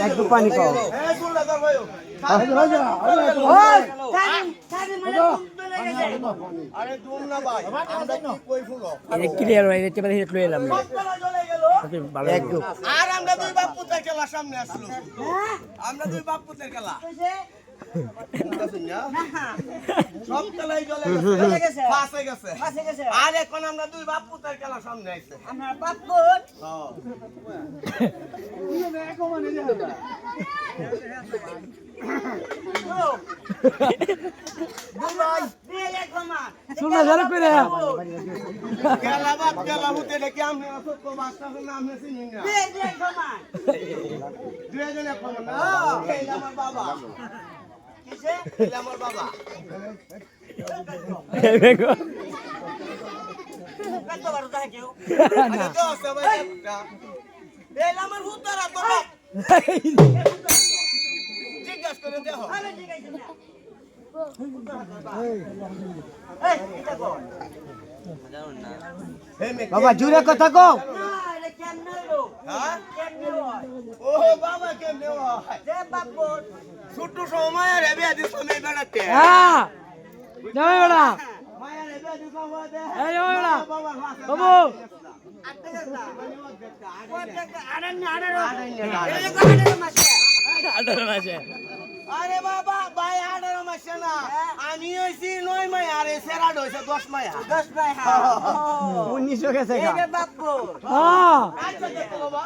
একটু পানি খাও ক্লিয়ার হয়ে যেতে পারে লয়ে এলাম আর আমরা দুই বাপ পুতের খেলা সামনে আসলো আমরা দুই বাপ পুতের খেলা সব খেলাই চলে গেছে ফাঁসে গেছে আর এখন আমরা দুই বাপ পুতের খেলা সামনে আইছে আমরা বাপ পুত শুননা জানা করে খেলা বাপ খেলা হতে দেখি আমি আসো তো বাচ্চা না আমি চিনি না দুই জনে কম না এই আমার বাবা কিসে এই আমার বাবা কত বড় থাকে কেউ আরে তো সবাই এই আমার হুতারা তো জিজ্ঞাসা করে দেখো আমি জিজ্ঞাসা না এই এটা কো বাবা জুরে কথা কও ও বাবা কেমনে হয় ছোট সময় রে বিয়া দিছ নাই বেড়াতে হ্যাঁ যাবে বড়া মায়া রে বিয়া দিছ আমাদের এই যাবে বড়া বাবা বাবু আরে বাবা ভাই 18 মাসে না আমি হইছি 9 মাস আরে সেরাড হইছে 10 মাস 19 গেছে গা এই বাপু আচ্ছা দেখো বাবা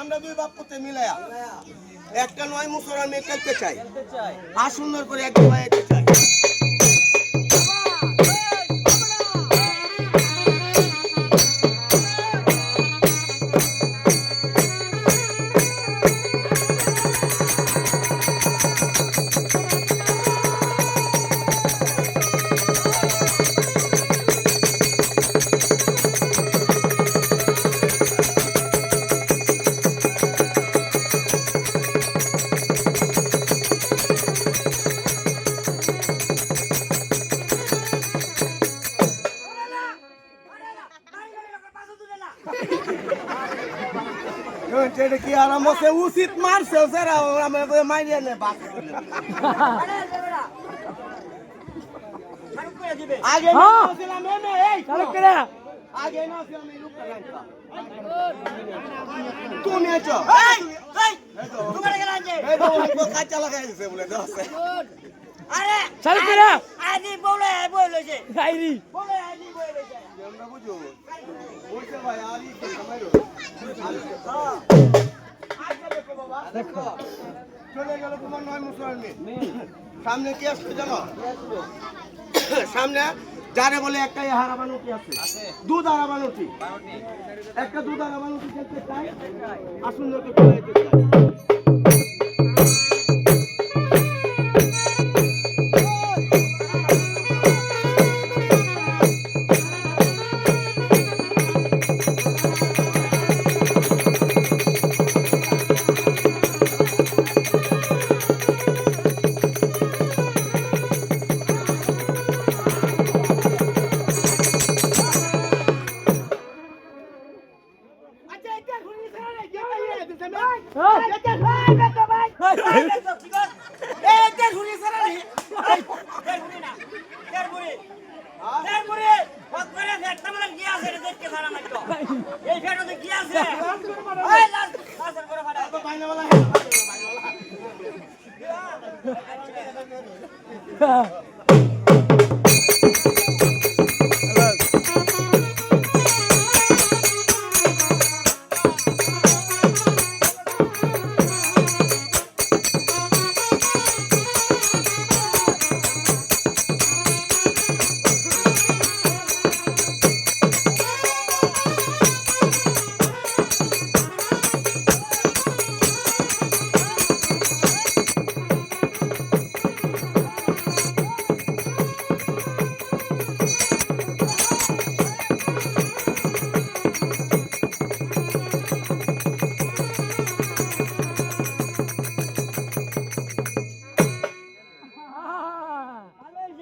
আমরা দুই বাপুতে মিলায়া একটা 9 মুসর আমি খেলতে চাই আর সুন্দর করে এক ভাই খেলতে চাই এটা কি আরাম হচ্ছে উচিত মারছে স্যার আমাদের মাইরিয়া নে বাস আগে নাছিলাম এমে এই চালু করে আগে নাছিলাম এই লোকটা রাখতা তুমি আছো এই তোমার কেন আছে এই তো কাঁচা লাগাই দিছে বলে দছে আরে চালু করে আদি বলে বলেছে গাইরি বলে আদি বলেছে আমরা বুঝো বলছে ভাই আলি কি সময়রো আচ্ছা দেখো বাবা দেখো চলে গেল তোমার 9 মুসলমান সামনে কি আসছে জানো সামনে যারে বলে একটা হারাবানুটি আছে দুধ হারাবানুটি একটা দুধ হারাবানুটি খেলতে চাই আর সুন্দরকে খেলাইতে চাই